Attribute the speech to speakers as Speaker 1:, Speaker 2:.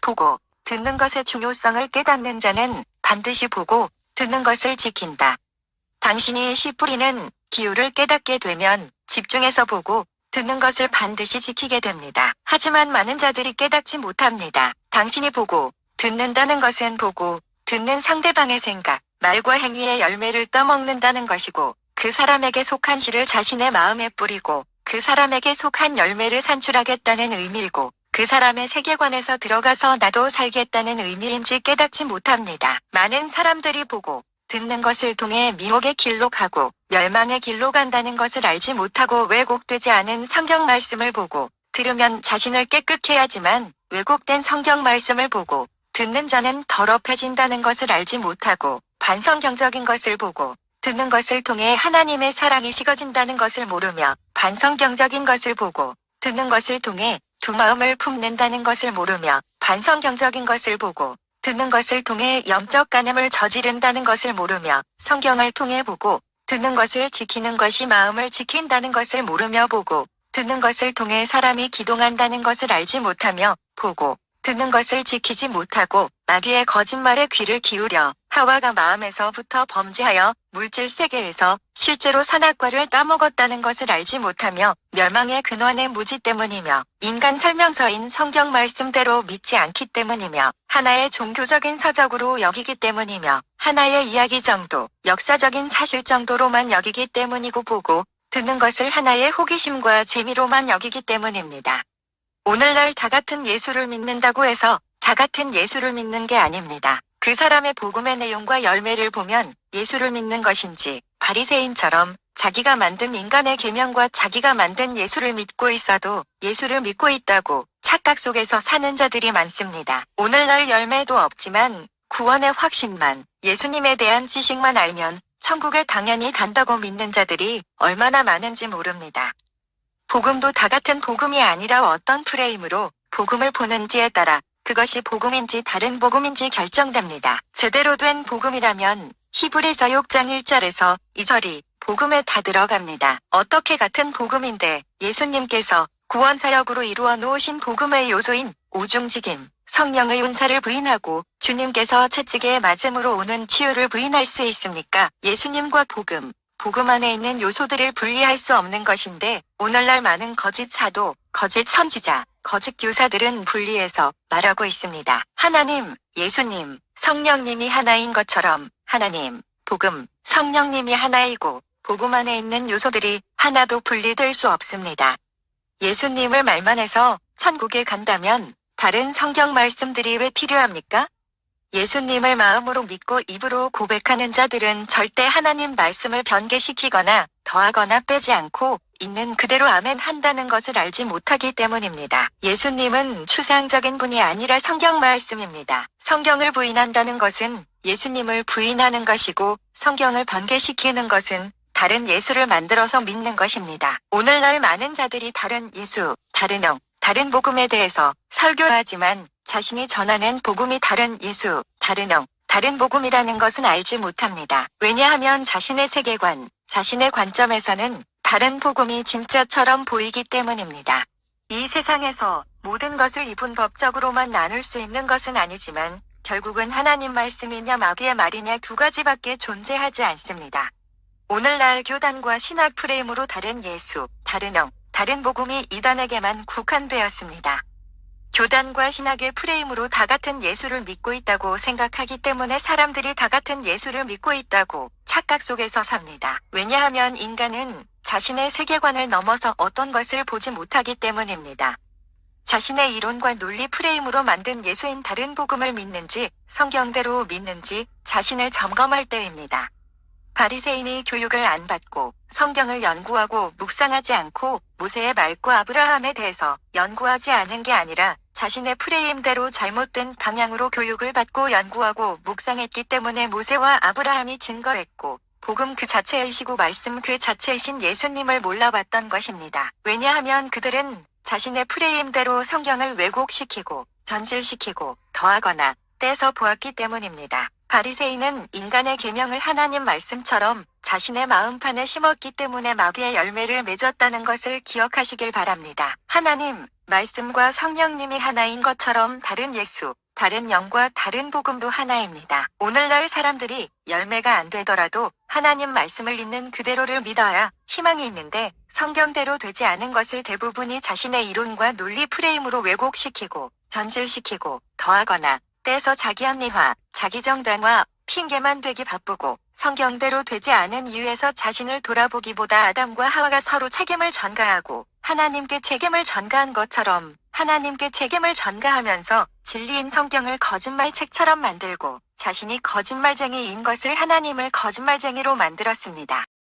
Speaker 1: 보고 듣는 것의 중요성을 깨닫는 자는 반드시 보고 듣는 것을 지킨다. 당신이 씨 뿌리는 기호를 깨닫게 되면 집중해서 보고 듣는 것을 반드시 지키게 됩니다. 하지만 많은 자들이 깨닫지 못합니다. 당신이 보고 듣는다는 것은 보고 듣는 상대방의 생각, 말과 행위의 열매를 떠먹는다는 것이고 그 사람에게 속한 씨를 자신의 마음에 뿌리고 그 사람에게 속한 열매를 산출하겠다는 의미이고 그 사람의 세계관에서 들어가서 나도 살겠다는 의미인지 깨닫지 못합니다. 많은 사람들이 보고 듣는 것을 통해 미혹의 길로 가고 멸망의 길로 간다는 것을 알지 못하고 왜곡되지 않은 성경 말씀을 보고 들으면 자신을 깨끗게 하지만 왜곡된 성경 말씀을 보고 듣는 자는 더럽혀진다는 것을 알지 못하고 반성경적인 것을 보고 듣는 것을 통해 하나님의 사랑이 식어진다는 것을 모르며 반성경적인 것을 보고 듣는 것을 통해 두 마음을 품는다는 것을 모르며 반성경적인 것을 보고 듣는 것을 통해 영적 간음을 저지른다는 것을 모르며 성경을 통해 보고 듣는 것을 지키는 것이 마음을 지킨다는 것을 모르며 보고 듣는 것을 통해 사람이 기동한다는 것을 알지 못하며 보고 듣는 것을 지키지 못하고 마귀의 거짓말에 귀를 기울여 하와가 마음에서부터 범죄하여 물질 세계에서 실제로 선악과를 따먹었다는 것을 알지 못하며 멸망의 근원의 무지 때문이며 인간 설명서인 성경 말씀대로 믿지 않기 때문이며 하나의 종교적인 서적으로 여기기 때문이며 하나의 이야기 정도, 역사적인 사실 정도로만 여기기 때문이고 보고 듣는 것을 하나의 호기심과 재미로만 여기기 때문입니다. 오늘날 다 같은 예수를 믿는다고 해서 다 같은 예수를 믿는 게 아닙니다. 그 사람의 복음의 내용과 열매를 보면 예수를 믿는 것인지 바리새인처럼 자기가 만든 인간의 계명과 자기가 만든 예수를 믿고 있어도 예수를 믿고 있다고 착각 속에서 사는 자들이 많습니다. 오늘날 열매도 없지만 구원의 확신만, 예수님에 대한 지식만 알면 천국에 당연히 간다고 믿는 자들이 얼마나 많은지 모릅니다. 복음도 다 같은 복음이 아니라 어떤 프레임으로 복음을 보는지에 따라 그것이 복음인지 다른 복음인지 결정됩니다. 제대로 된 복음이라면 히브리서 6장 1절에서 2절이 복음에 다 들어갑니다. 어떻게 같은 복음인데 예수님께서 구원사역으로 이루어 놓으신 복음의 요소인 오중직임, 성령의 은사를 부인하고 주님께서 채찍에 맞음으로 오는 치유를 부인할 수 있습니까? 예수님과 복음 안에 있는 요소들을 분리할 수 없는 것인데 오늘날 많은 거짓 사도, 거짓 선지자, 거짓 교사들은 분리해서 말하고 있습니다. 하나님, 예수님, 성령님이 하나인 것처럼 하나님, 복음, 성령님이 하나이고 복음 안에 있는 요소들이 하나도 분리될 수 없습니다. 예수님을 말만 해서 천국에 간다면 다른 성경 말씀들이 왜 필요합니까? 예수님을 마음으로 믿고 입으로 고백하는 자들은 절대 하나님 말씀을 변개시키거나 더하거나 빼지 않고 있는 그대로 아멘 한다는 것을 알지 못하기 때문입니다. 예수님은 추상적인 분이 아니라 성경 말씀입니다. 성경을 부인한다는 것은 예수님을 부인하는 것이고 성경을 변개시키는 것은 다른 예수를 만들어서 믿는 것입니다. 오늘날 많은 자들이 다른 예수, 다른 영, 다른 복음에 대해서 설교하지만 자신이 전하는 복음이 다른 예수, 다른 영, 다른 복음이라는 것은 알지 못합니다. 왜냐하면 자신의 세계관, 자신의 관점에서는 다른 복음이 진짜처럼 보이기 때문입니다. 이 세상에서 모든 것을 이분법적으로만 나눌 수 있는 것은 아니지만 결국은 하나님 말씀이냐 마귀의 말이냐 두 가지밖에 존재하지 않습니다. 오늘날 교단과 신학 프레임으로 다른 예수, 다른 영, 다른 복음이 이단에게만 국한되었습니다. 교단과 신학의 프레임으로 다 같은 예수를 믿고 있다고 생각하기 때문에 사람들이 다 같은 예수를 믿고 있다고 착각 속에서 삽니다. 왜냐하면 인간은 자신의 세계관을 넘어서 어떤 것을 보지 못하기 때문입니다. 자신의 이론과 논리 프레임으로 만든 예수인 다른 복음을 믿는지 성경대로 믿는지 자신을 점검할 때입니다. 바리새인이 교육을 안 받고 성경을 연구하고 묵상하지 않고 모세의 말과 아브라함에 대해서 연구하지 않은 게 아니라 자신의 프레임대로 잘못된 방향으로 교육을 받고 연구하고 묵상했기 때문에 모세와 아브라함이 증거했고 복음 그 자체이시고 말씀 그 자체이신 예수님을 몰라봤던 것입니다. 왜냐하면 그들은 자신의 프레임대로 성경을 왜곡시키고 변질시키고 더하거나 떼서 보았기 때문입니다. 바리새인은 인간의 계명을 하나님 말씀처럼 자신의 마음판에 심었기 때문에 마귀의 열매를 맺었다는 것을 기억하시길 바랍니다. 하나님, 말씀과 성령님이 하나인 것처럼 다른 예수, 다른 영과 다른 복음도 하나입니다. 오늘날 사람들이 열매가 안 되더라도 하나님 말씀을 있는 그대로를 믿어야 희망이 있는데 성경대로 되지 않은 것을 대부분이 자신의 이론과 논리 프레임으로 왜곡시키고 변질시키고 더하거나 떼서 자기 합리화, 자기 정당화, 핑계만 되기 바쁘고 성경대로 되지 않은 이유에서 자신을 돌아보기보다 아담과 하와가 서로 책임을 전가하고 하나님께 책임을 전가한 것처럼 하나님께 책임을 전가하면서 진리인 성경을 거짓말책처럼 만들고 자신이 거짓말쟁이인 것을 하나님을 거짓말쟁이로 만들었습니다.